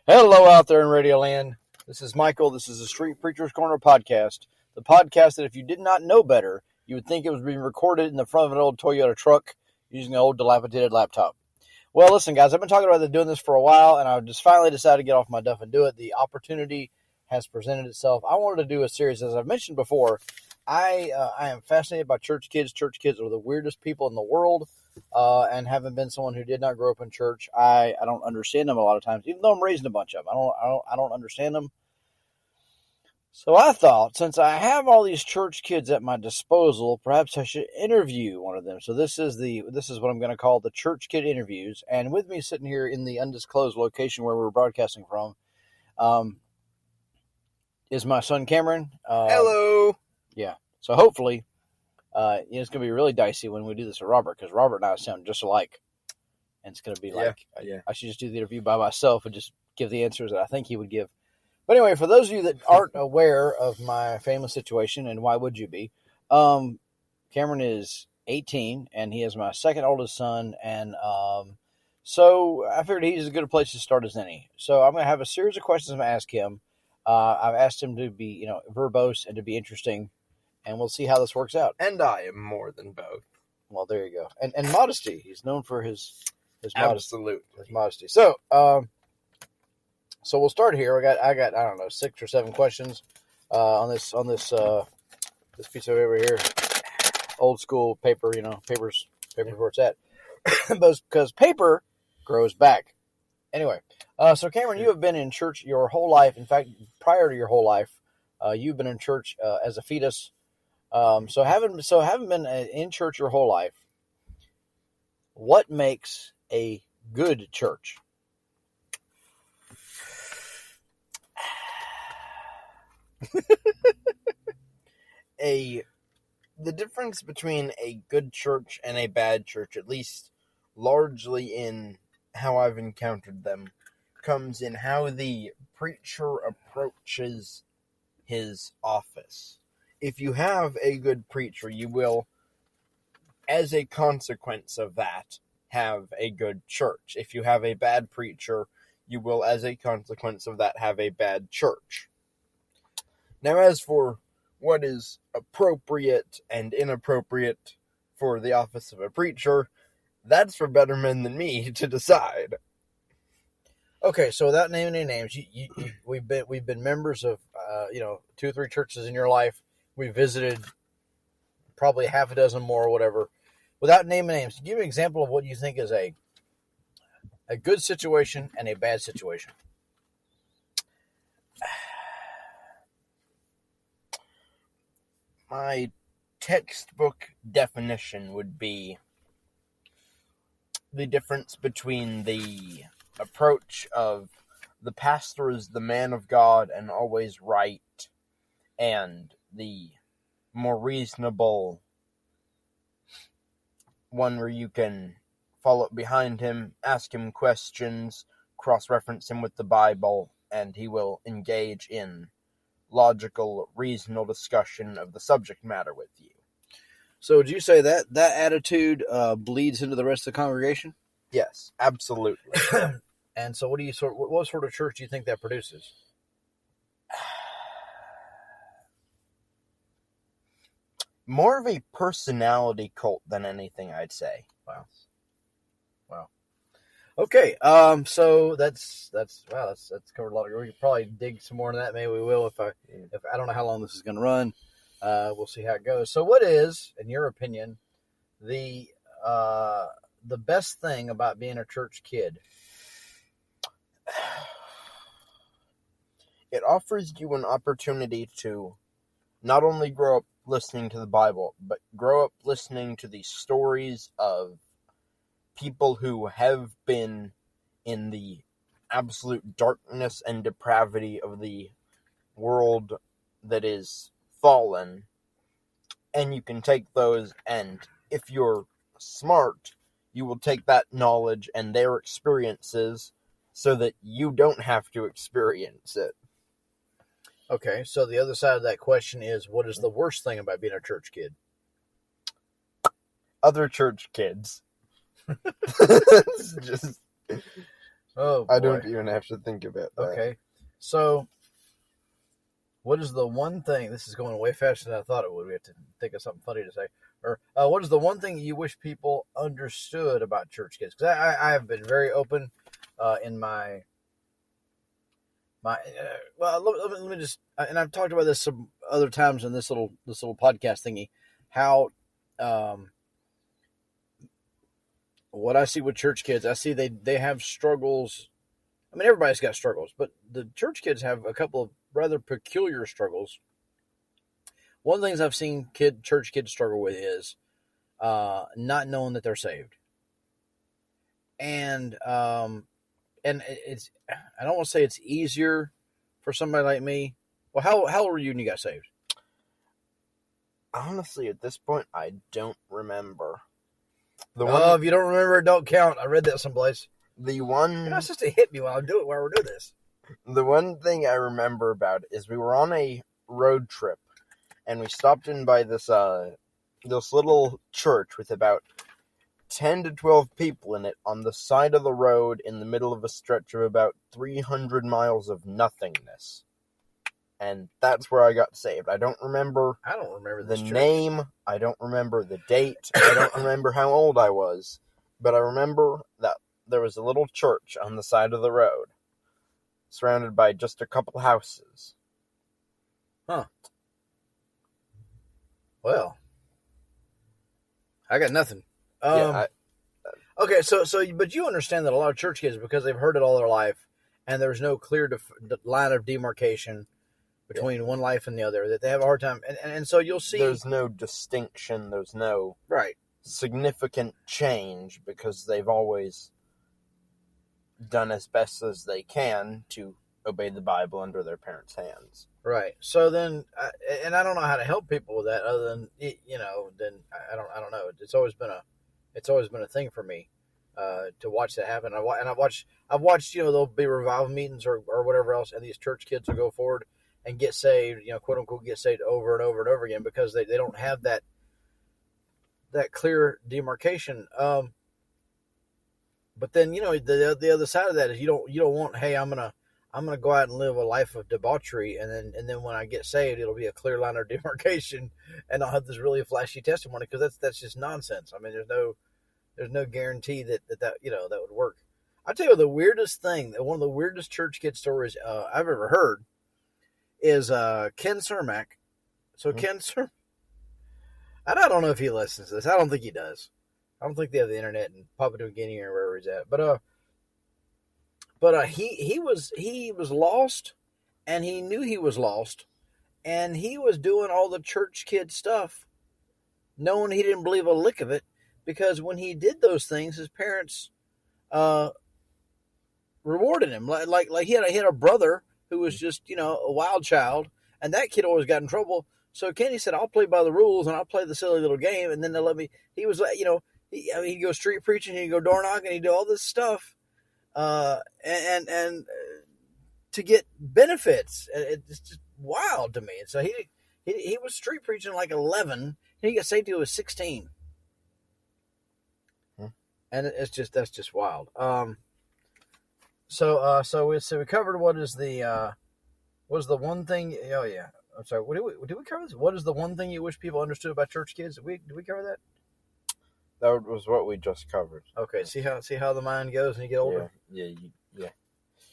Hello out there in Radio Land. This is Michael. This is the Street Preacher's Corner podcast. The podcast that if you did not know better, you would think it was being recorded in the front of an old Toyota truck using an old dilapidated laptop. Well, listen, guys, I've been talking about doing this for a while, and I just finally decided to get off my duff and do it. The opportunity has presented itself. I wanted to do a series, as I've mentioned before. I am fascinated by church kids. Church kids are the weirdest people in the world. And having been someone who did not grow up in church, I don't understand them a lot of times, even though I'm raising a bunch of them. I don't understand them. So I thought, since I have all these church kids at my disposal, perhaps I should interview one of them. So this is what I'm going to call the Church Kid Interviews. And with me sitting here in the undisclosed location where we're broadcasting from, is my son Cameron. Hello. Yeah. So hopefully, it's going to be really dicey when we do this with Robert, because Robert and I sound just alike. And it's going to be like, I should just do the interview by myself and just give the answers that I think he would give. But anyway, for those of you that aren't aware of my family situation, and why would you be, Cameron is 18, and he is my second oldest son, and so I figured he's as good a place to start as any. So I'm going to have a series of questions I'm going to ask him. I've asked him to be, verbose and to be interesting, and we'll see how this works out. And I am more than both. Well, there you go. And modesty. He's known for his Absolutely. modesty. So we'll start here. I got I don't know, 6 or 7 questions on this piece of paper here. Old school paper, paper where it's at. Because paper grows back. Anyway, so Cameron, you have been in church your whole life. In fact, prior to your whole life, you've been in church as a fetus. So having been in church your whole life, what makes a good church? The difference between a good church and a bad church, at least largely in how I've encountered them, comes in how the preacher approaches his office. If you have a good preacher, you will, as a consequence of that, have a good church. If you have a bad preacher, you will, as a consequence of that, have a bad church. Now, as for what is appropriate and inappropriate for the office of a preacher, that's for better men than me to decide. Okay, so without naming any names, we've been members of 2 or 3 churches in your life. We visited probably half a dozen more or whatever. Without naming names, give me an example of what you think is a good situation and a bad situation. My textbook definition would be the difference between the approach of the pastor is the man of God and always right, and the more reasonable one where you can follow behind him, ask him questions, cross-reference him with the Bible, and he will engage in logical, reasonable discussion of the subject matter with you. So would you say that attitude bleeds into the rest of the congregation? Yes, absolutely. And so what sort of church do you think that produces? More of a personality cult than anything, I'd say. Wow. Okay, so that's covered a lot of. We could probably dig some more into that. Maybe we will if I don't know how long this is going to run. We'll see how it goes. So, what is, in your opinion, the best thing about being a church kid? It offers you an opportunity to not only grow up listening to the Bible, but grow up listening to the stories of people who have been in the absolute darkness and depravity of the world that is fallen. And you can take those, and if you're smart, you will take that knowledge and their experiences so that you don't have to experience it. Okay, so the other side of that question is, what is the worst thing about being a church kid? Other church kids. Oh, I boy. don't even have to think about that. Okay. So, what is the one thing? This is going way faster than I thought it would. We have to think of something funny to say. Or, what is the one thing you wish people understood about church kids? Because I have been very open in my. Let me just, and I've talked about this some other times in this little podcast thingy, how what I see with church kids, I see they have struggles. I mean, everybody's got struggles, but the church kids have a couple of rather peculiar struggles. One of the things I've seen church kids struggle with is not knowing that they're saved, and it's, I don't want to say it's easier for somebody like me. Well, how old were you when you got saved? Honestly, at this point, I don't remember. If you don't remember, it don't count. I read that someplace. The one You're not supposed to hit me while we're doing this. The one thing I remember about it is we were on a road trip, and we stopped in by this little church with about 10 to 12 people in it on the side of the road in the middle of a stretch of about 300 miles of nothingness. And that's where I got saved. I don't remember the name. I don't remember the date. I don't remember how old I was. But I remember that there was a little church on the side of the road, surrounded by just a couple houses. Huh. Well, I got nothing. Okay, so but you understand that a lot of church kids, because they've heard it all their life, and there's no clear line of demarcation between one life and the other, that they have a hard time, and so you'll see there's no distinction, there's no significant change, because they've always done as best as they can to obey the Bible under their parents' hands. Right. So then, and I don't know how to help people with that, other than then I don't know. It's always been a thing for me to watch that happen. I've watched there'll be revival meetings or whatever else, and these church kids will go forward and get saved, quote unquote, get saved over and over and over again, because they don't have that clear demarcation. But then the other side of that is you don't want, hey, I'm gonna go out and live a life of debauchery, and then when I get saved, it'll be a clear line of demarcation, and I'll have this really flashy testimony, because that's just nonsense. I mean, there's no guarantee that would work. I'll tell you the weirdest thing, one of the weirdest church kid stories I've ever heard is Ken Cermak. So Ken Cermak, and I don't know if he listens to this. I don't think he does. I don't think they have the internet in Papua New Guinea or wherever he's at. But he was lost, and he knew he was lost, and he was doing all the church kid stuff, knowing he didn't believe a lick of it, because when he did those things, his parents rewarded him. Like he had a brother who was just a wild child, and that kid always got in trouble. So Kenny said, "I'll play by the rules, and I'll play the silly little game, and then they'll let me." He was he'd go street preaching, he'd go door knocking, he'd do all this stuff, and to get benefits. It's just wild to me. And so he was street preaching like 11, and he got saved till he was 16. And that's just wild. So we covered what is the one thing. Oh yeah, I'm sorry. Did we cover this? What is the one thing you wish people understood about church kids? Did we cover that? That was what we just covered. Okay. See how the mind goes when you get older. Yeah.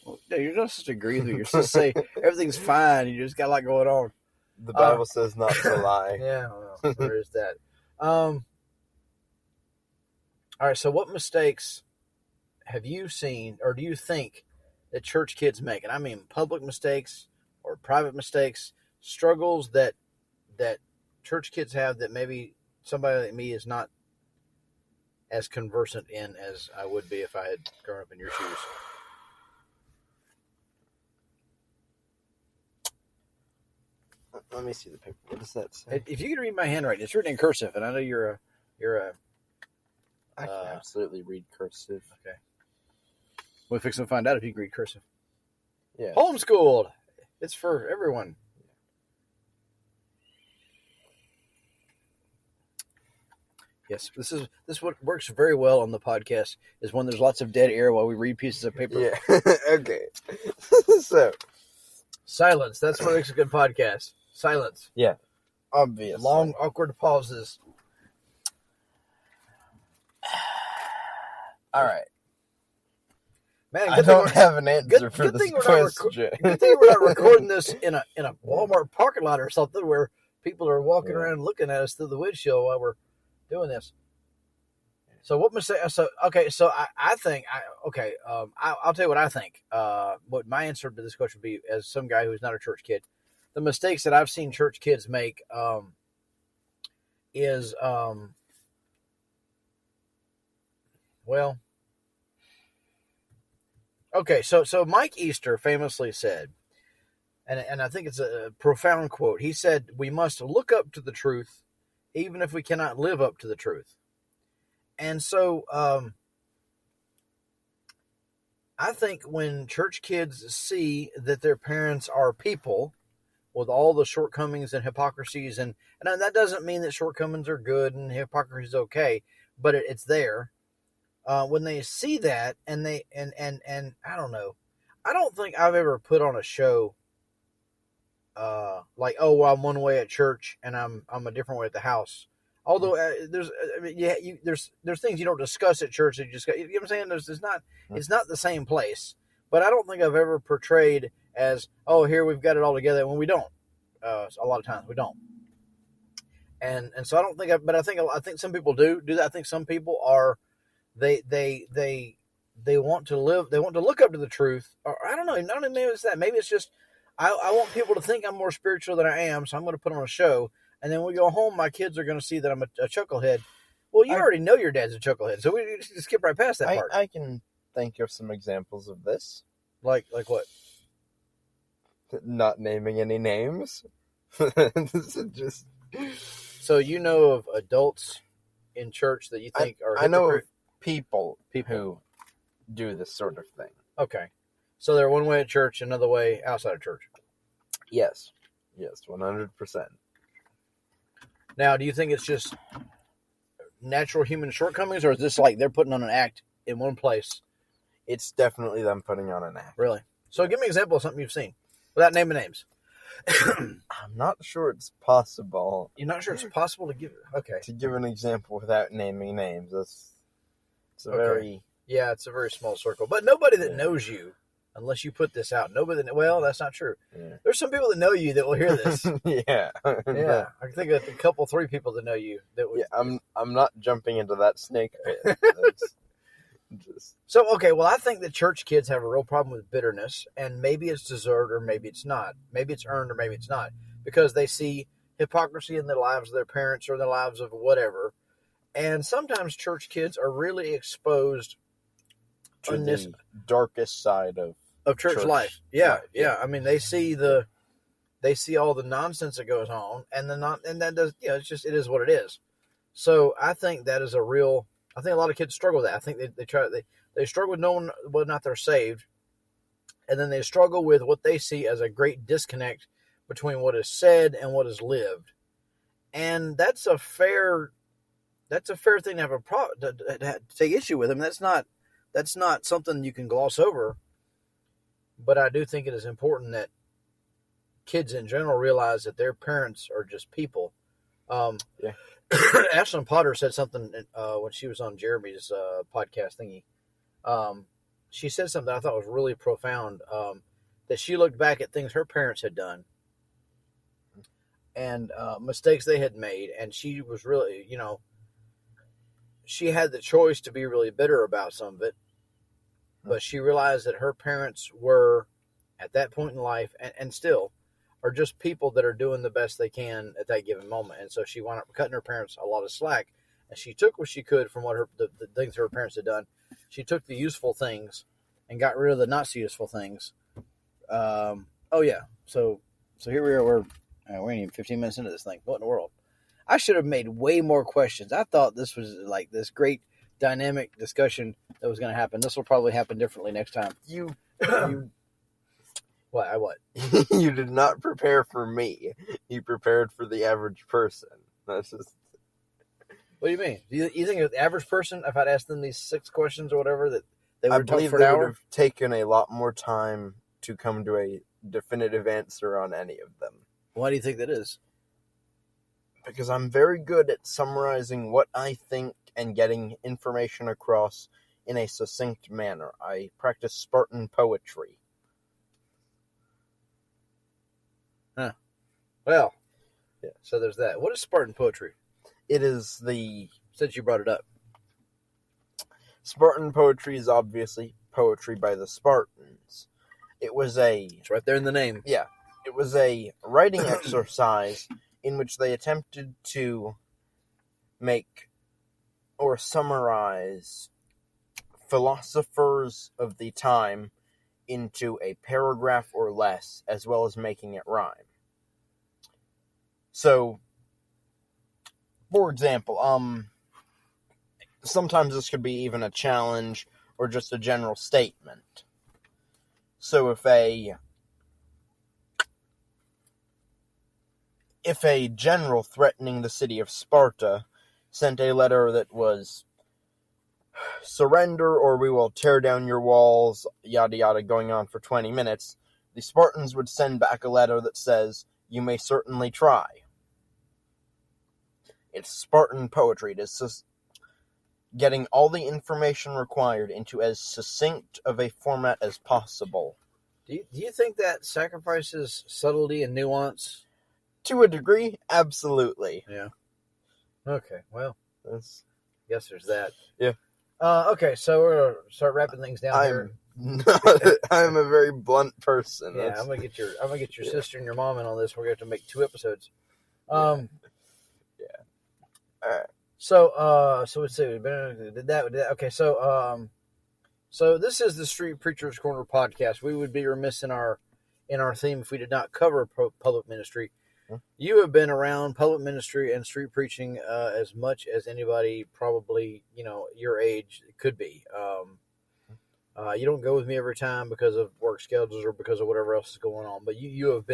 Well, you're not supposed to agree with me. You're supposed to say everything's fine. You just got a lot going on. The Bible says not to lie. Yeah, well, there is that. All right. So, what mistakes have you seen, or do you think that church kids make? And I mean public mistakes or private mistakes, struggles that church kids have that maybe somebody like me is not as conversant in as I would be if I had grown up in your shoes. Let me see the paper. What does that say? If you can read my handwriting, it's written in cursive, and I know you're a. I can absolutely read cursive. Okay. We'll fix to find out if you can read cursive. Yeah. Homeschooled. It's for everyone. Yes, this is what works very well on the podcast is when there's lots of dead air while we read pieces of paper. Yeah. Okay. So Silence. That's what makes a good podcast. Silence. obviously, Long, awkward pauses. All right. Man, I don't have an answer for good this thing we're not question. Good thing we're not recording this in a Walmart parking lot or something where people are walking Yeah. around looking at us through the windshield while we're doing this. So what mistake? So okay. So I think I'll tell you what I think. What my answer to this question would be, as some guy who's not a church kid, the mistakes that I've seen church kids make is well. Okay, so Mike Easter famously said, and I think it's a profound quote. He said, "We must look up to the truth, even if we cannot live up to the truth." And so, I think when church kids see that their parents are people with all the shortcomings and hypocrisies, and that doesn't mean that shortcomings are good and hypocrisy is okay, but it's there. When they see that, and they and I don't know, I don't think I've ever put on a show like, oh, well, I'm one way at church and I'm a different way at the house. Although there's things you don't discuss at church that you just got, you know what I'm saying? It's not the same place. But I don't think I've ever portrayed as, oh, here we've got it all together when we don't. A lot of times we don't. And so I don't think, but I think some people do that. I think some people are. They want to live. They want to look up to the truth. Or I don't know. Not maybe it's that. Maybe it's just I want people to think I'm more spiritual than I am. So I'm going to put on a show, and then when we go home, my kids are going to see that I'm a chucklehead. Well, you already know your dad's a chucklehead, so we just skip right past that part. I can think of some examples of this. Like what? Not naming any names. Just so you know of adults in church that you think are. I know of people who do this sort of thing. Okay. So they're one way at church, another way outside of church. Yes, 100%. Now, do you think it's just natural human shortcomings, or is this like they're putting on an act in one place? It's definitely them putting on an act. Really? So give me an example of something you've seen without naming names. I'm not sure it's possible. You're not sure it's possible to give to give an example without naming names. It's a very small circle. But nobody that knows you, unless you put this out, well, that's not true. Yeah. There's some people that know you that will hear this. Yeah. I think of a couple, 3 people that know you that would. Yeah, I'm not jumping into that snake pit. So, okay, well, I think that church kids have a real problem with bitterness, and maybe it's deserved or maybe it's not. Maybe it's earned or maybe it's not, because they see hypocrisy in the lives of their parents or in the lives of whatever. And sometimes church kids are really exposed to the darkest side of church life. Yeah. I mean, they see all the nonsense that goes on, and that does, it is what it is. So I think that is I think a lot of kids struggle with that. I think they struggle with knowing whether or not they're saved, and then they struggle with what they see as a great disconnect between what is said and what is lived. And that's a fair thing to have to take issue with. I mean, that's not something you can gloss over. But I do think it is important that kids in general realize that their parents are just people. Ashlyn Potter said something when she was on Jeremy's podcast thingy. She said something I thought was really profound, that she looked back at things her parents had done and mistakes they had made, and she was really, she had the choice to be really bitter about some of it, but she realized that her parents were, at that point in life, and still, are just people that are doing the best they can at that given moment. And so she wound up cutting her parents a lot of slack, and she took what she could from what the things her parents had done. She took the useful things and got rid of the not so useful things. So here we are. We're ain't even 15 minutes into this thing. What in the world? I should have made way more questions. I thought this was like this great dynamic discussion that was going to happen. This will probably happen differently next time. You What? You did not prepare for me. You prepared for the average person. That's just. What do you mean? You think the average person, if I'd asked them these 6 questions or whatever, that they I would talk believe for an they would hour? have taken a lot more time to come to a definitive answer on any of them. Why do you think that is? Because I'm very good at summarizing what I think and getting information across in a succinct manner. I practice Spartan poetry. Well, Yeah. so there's that. What is Spartan poetry? It is the Since you brought it up. Spartan poetry is obviously poetry by the Spartans. It was It's right there in the name. it was a writing exercise in which they attempted to make or summarize philosophers of the time into a paragraph or less, as well as making it rhyme. So, for example, sometimes this could be even a challenge or just a general statement. So if a general threatening the city of Sparta sent a letter that was surrender or we will tear down your walls, yada yada, going on for 20 minutes, the Spartans would send back a letter that says, you may certainly try. It's Spartan poetry. It is just getting all the information required into as succinct of a format as possible. Do you think that sacrifices subtlety and nuance? To a degree, absolutely. Yeah. Okay, well, That's, I guess there's that. Yeah. Okay, so we're going to start wrapping things down here. I'm a very blunt person. Yeah, That's- I'm gonna get your Yeah. sister and your mom in on this. We're gonna have to make 2 episodes. Yeah. All right. So let's see. We did that. Okay. So this is the Street Preachers Corner podcast. We would be remiss in our theme if we did not cover public ministry. You have been around public ministry and street preaching as much as anybody probably your age could be. You don't go with me every time because of work schedules or because of whatever else is going on, but you've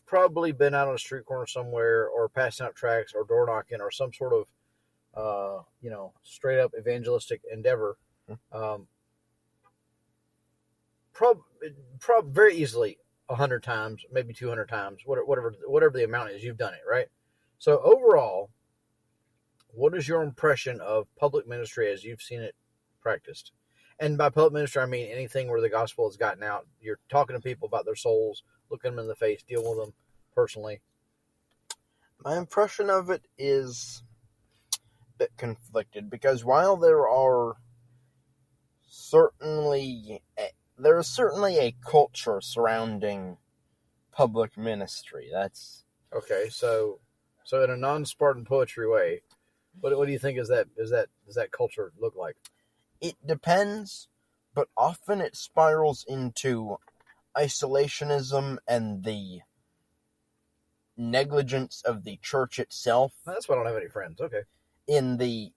probably been out on a street corner somewhere or passing out tracts or door knocking or some sort of straight up evangelistic endeavor. Very easily 100 times, maybe 200 times, whatever the amount is, you've done it, right? So overall, what is your impression of public ministry as you've seen it practiced? And by public ministry, I mean anything where the gospel has gotten out. You're talking to people about their souls, looking them in the face, dealing with them personally. My impression of it is a bit conflicted because while there is certainly a culture surrounding public ministry. That's okay. So in a non-Spartan poetry way, what do you think does that culture look like? It depends, but often it spirals into isolationism and the negligence of the church itself. That's why I don't have any friends. Okay. You're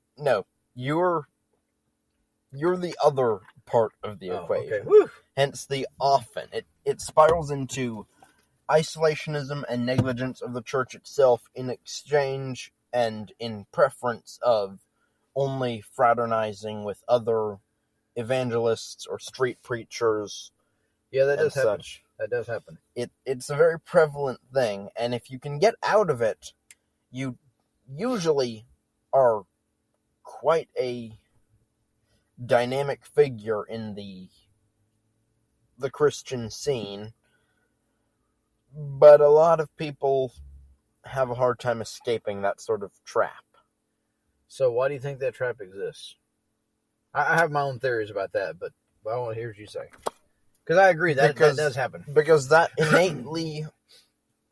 the other part of the equation. Okay. Woo. Hence the often. It spirals into isolationism and negligence of the church itself in exchange and in preference of only fraternizing with other evangelists or street preachers. Yeah, that does happen. Such. That does happen. It's a very prevalent thing, and if you can get out of it, you usually are quite a dynamic figure in the Christian scene, but a lot of people have a hard time escaping that sort of trap. So why do you think that trap exists? I have my own theories about that, but I want to hear what you say. Because I agree, that does happen. Because that innately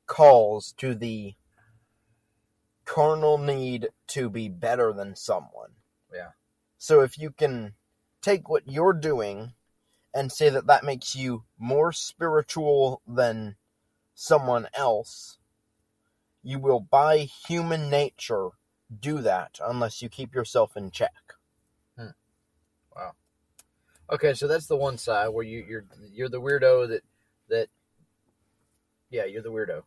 calls to the carnal need to be better than someone. Yeah. So if you can take what you're doing and say that makes you more spiritual than someone else, you will by human nature do that unless you keep yourself in check. Wow. Okay, so that's the one side where you're the weirdo that you're the weirdo.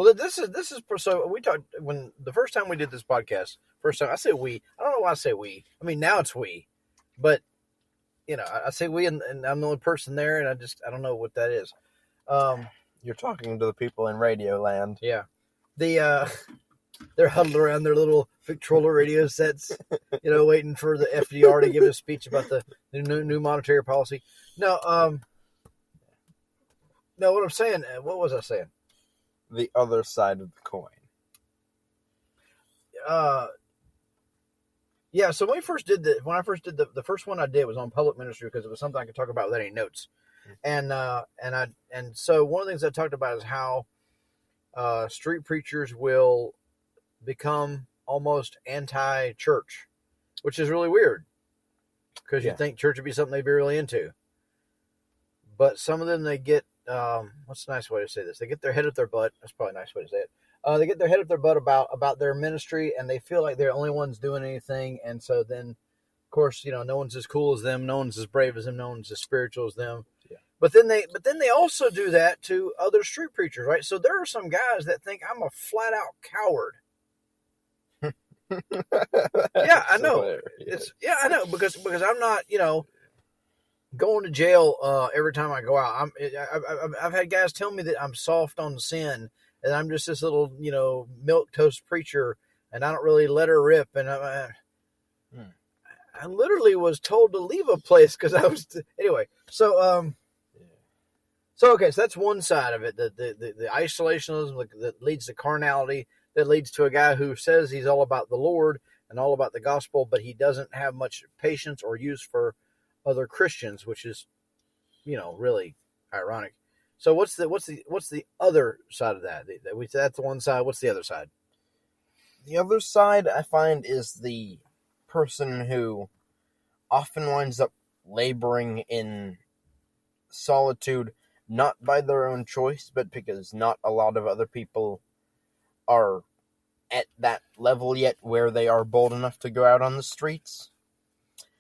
Well, this is so we talked when the first time we did this podcast. First time I say we. I don't know why I say we. I mean now it's we, but I say we, and I'm the only person there, and I don't know what that is. You're talking to the people in Radio Land. Yeah, they're huddled around their little Victrola radio sets, waiting for the FDR to give a speech about the new monetary policy. No, what I'm saying, what was I saying? The other side of the coin. Yeah. So when I first did the first one I did was on public ministry because it was something I could talk about without any notes, and so one of the things I talked about is how street preachers will become almost anti-church, which is really weird because you'd think church would be something they'd be really into. But some of them, they get, what's a nice way to say this? They get their head up their butt. That's probably a nice way to say it. They get their head up their butt about their ministry, and they feel like they're the only ones doing anything. And so then, of course, no one's as cool as them. No one's as brave as them. No one's as spiritual as them. Yeah. But then they also do that to other street preachers, right? So there are some guys that think I'm a flat out coward. Yeah, I know. I know because I'm not, going to jail every time I go out. I've had guys tell me that I'm soft on sin, and I'm just this little, milquetoast preacher, and I don't really let her rip. And I literally was told to leave a place because I was anyway. So so okay, so that's one side of it. The isolationism that leads to carnality. That leads to a guy who says he's all about the Lord and all about the gospel, but he doesn't have much patience or use for other Christians, which is, really ironic. So what's the other side of that? That's the one side. What's the other side? The other side I find is the person who often winds up laboring in solitude, not by their own choice, but because not a lot of other people are at that level yet where they are bold enough to go out on the streets.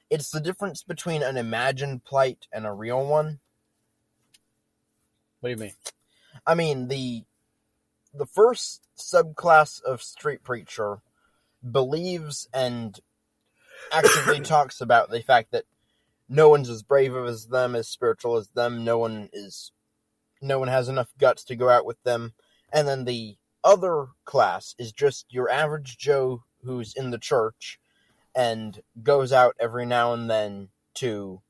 It's the difference between an imagined plight and a real one. What do you mean? I mean, the first subclass of street preacher believes and actively talks about the fact that no one's as brave as them, as spiritual as them, no one has enough guts to go out with them, and then the other class is just your average Joe who's in the church and goes out every now and then to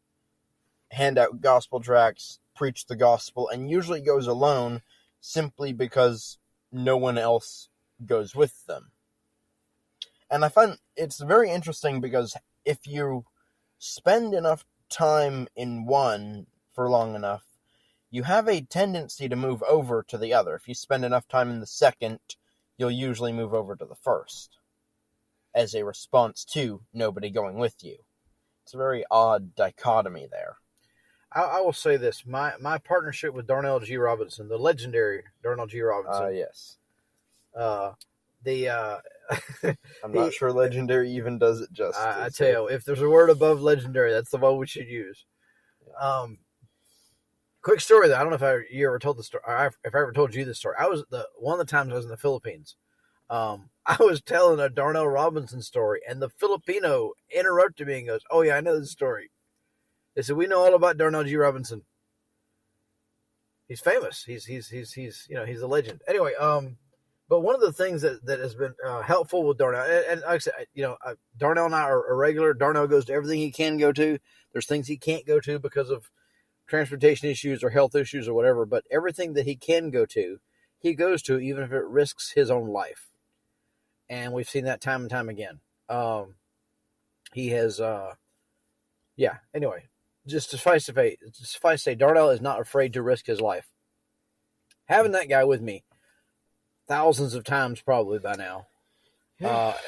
hand out gospel tracts, preach the gospel, and usually goes alone simply because no one else goes with them. And I find it's very interesting because if you spend enough time in one for long enough, you have a tendency to move over to the other. If you spend enough time in the second, you'll usually move over to the first as a response to nobody going with you. It's a very odd dichotomy there. I will say this. My partnership with Darnell G. Robinson, the legendary Darnell G. Robinson. Yes. I'm not sure legendary even does it justice. I tell you, if there's a word above legendary, that's the one we should use. Quick story though. I don't know if you ever told the story. Or if I ever told you this story. One of the times I was in the Philippines. I was telling a Darnell Robinson story, and the Filipino interrupted me and goes, "Oh yeah, I know this story." They said, "We know all about Darnell G. Robinson. He's famous. He's a legend." Anyway, but one of the things that has been helpful with Darnell, and like I said, Darnell and I are regular. Darnell goes to everything he can go to. There's things he can't go to because of transportation issues or health issues or whatever, but everything that he can go to, he goes to, even if it risks his own life. And we've seen that time and time again. He has, anyway, just suffice to say, Darnell is not afraid to risk his life. Having that guy with me thousands of times probably by now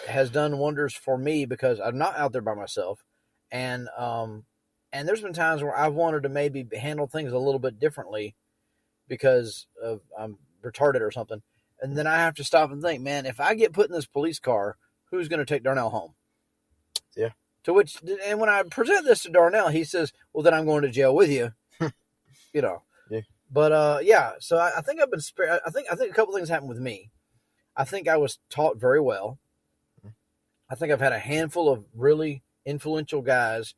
has done wonders for me because I'm not out there by myself. And there's been times where I've wanted to maybe handle things a little bit differently because I'm retarded or something. And then I have to stop and think, man, if I get put in this police car, who's going to take Darnell home? Yeah. And when I present this to Darnell, he says, well, then I'm going to jail with you. Yeah. But yeah, so I think I've been spared. I think a couple things happened with me. I think I was taught very well. I think I've had a handful of really influential guys,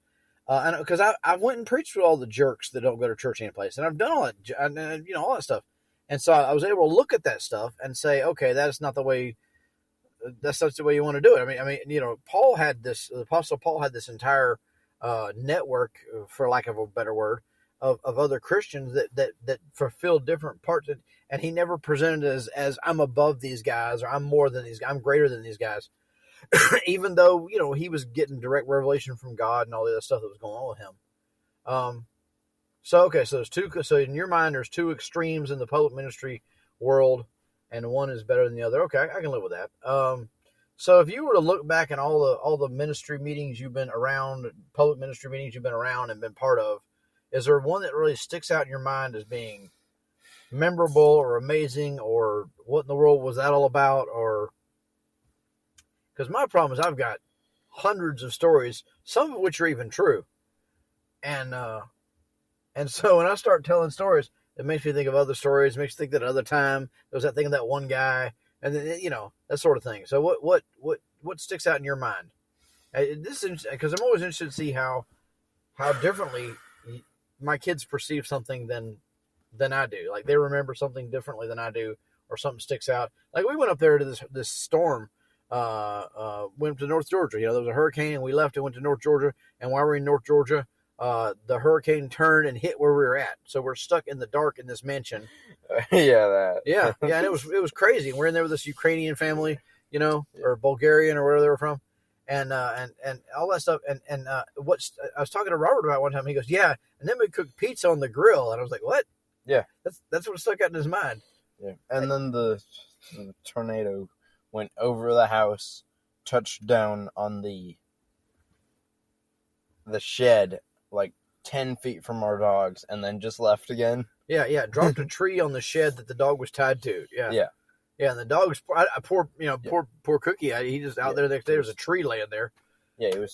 and because I went and preached with all the jerks that don't go to church any place, and I've done all that, all that stuff, and so I was able to look at that stuff and say, okay, that's not the way. That's not the way you want to do it. I mean, Paul had this. The Apostle Paul had this entire network, for lack of a better word, of other Christians that fulfilled different parts, and he never presented as I'm above these guys or I'm more than these guys, I'm greater than these guys. Even though he was getting direct revelation from God and all the other stuff that was going on with him. So there's two. So in your mind, there's two extremes in the public ministry world, and one is better than the other. Okay, I can live with that. So if you were to look back at all the ministry meetings you've been around, public ministry meetings you've been around and been part of, is there one that really sticks out in your mind as being memorable or amazing, or what in the world was that all about? Or because my problem is I've got hundreds of stories, some of which are even true, and so when I start telling stories, it makes me think of other stories. It makes me think that another time there was that thing of that one guy, and then that sort of thing. So what sticks out in your mind? This is because I'm always interested to see how differently my kids perceive something than I do. Like they remember something differently than I do, or something sticks out. Like we went up there to this storm. Went to North Georgia. There was a hurricane, and we left and went to North Georgia. And while we're in North Georgia, the hurricane turned and hit where we were at. So we're stuck in the dark in this mansion. Yeah. And it was crazy. We're in there with this Ukrainian family, or Bulgarian or wherever they were from, and all that stuff. And what I was talking to Robert about one time, he goes, "Yeah," and then we cooked pizza on the grill, and I was like, "What?" Yeah, that's what stuck out in his mind. Yeah, and then the tornado went over the house, touched down on the shed, like 10 feet from our dogs, and then just left again. Yeah. Dropped a tree on the shed that the dog was tied to. Yeah. And the dog's poor Cookie. He just out there the next day. There was a tree laying there. Yeah, he was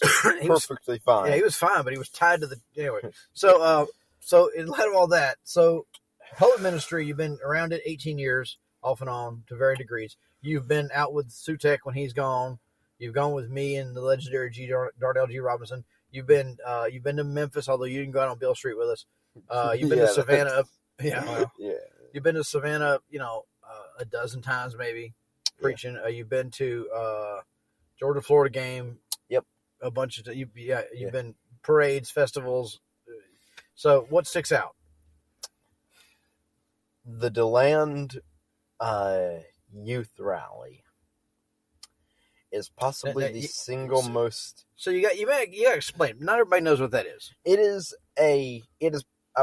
perfectly fine. Yeah, he was fine, but he was tied to the anyway. So in light of all that, so public ministry, you've been around it 18 years, off and on to varying degrees. You've been out with Sutek when he's gone. You've gone with me and the legendary Darnell G. Robinson. You've been to Memphis, although you didn't go out on Beale Street with us. You've been to Savannah. You've been to Savannah, a dozen times maybe, preaching. You've been to Georgia Florida game. Yep, a bunch of you've been parades, festivals. So what sticks out? The DeLand youth rally is possibly the single most. So you got to explain. Not everybody knows what that is. It is. I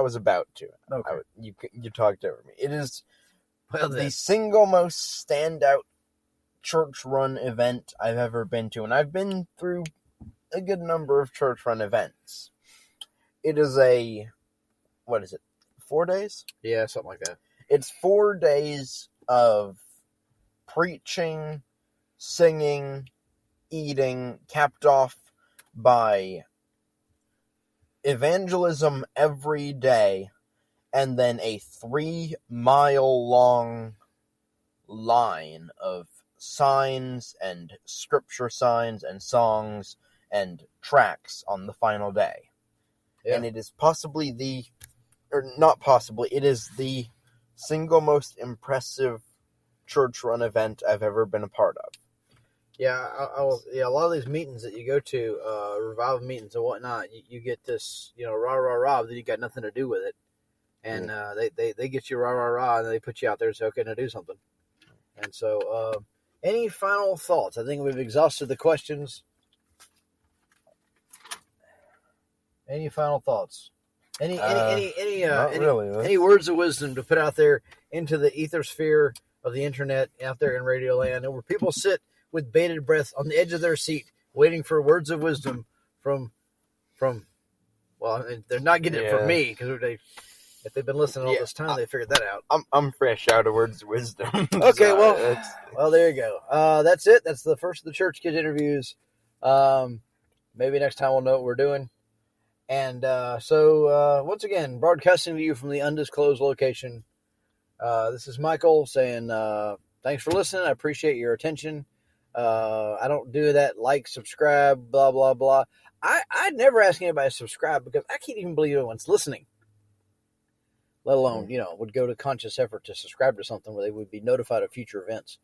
was about to. Okay. You talked over me. It is the single most standout church-run event I've ever been to, and I've been through a good number of church-run events. It is 4 days? Yeah, something like that. It's 4 days of preaching, singing, eating, capped off by evangelism every day, and then a 3-mile-long line of signs and scripture signs and songs and tracts on the final day. Yeah. And it is it is the single most impressive church-run event I've ever been a part of. Yeah, a lot of these meetings that you go to, revival meetings and whatnot, you get this, rah, rah, rah, that you got nothing to do with it. And they get you rah, rah, rah, and then they put you out there and say, okay, now do something. And so, any final thoughts? I think we've exhausted the questions. Any final thoughts? Any words of wisdom to put out there into the ethersphere of the internet, out there in Radio Land, and where people sit with bated breath on the edge of their seat, waiting for words of wisdom from well, they're not getting it from me, because if they've been listening all this time, they figured that out. I'm fresh out of words of wisdom. Okay, so well, there you go. That's it. That's the first of the Church Kids interviews. Maybe next time we'll know what we're doing. And so once again, broadcasting to you from the undisclosed location. This is Michael saying thanks for listening. I appreciate your attention. I don't do that like, subscribe, blah, blah, blah. I'd never ask anybody to subscribe because I can't even believe anyone's listening, let alone, would go to conscious effort to subscribe to something where they would be notified of future events.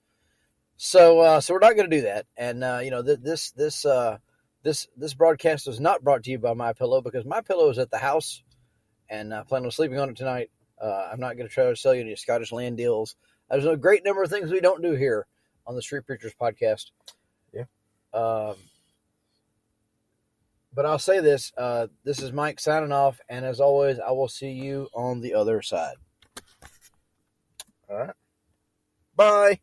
So we're not going to do that. And, this broadcast is not brought to you by MyPillow because MyPillow is at the house and I plan on sleeping on it tonight. I'm not going to try to sell you any Scottish land deals. There's a great number of things we don't do here on the Street Preachers podcast. Yeah. But I'll say this. This is Mike signing off. And as always, I will see you on the other side. All right. Bye.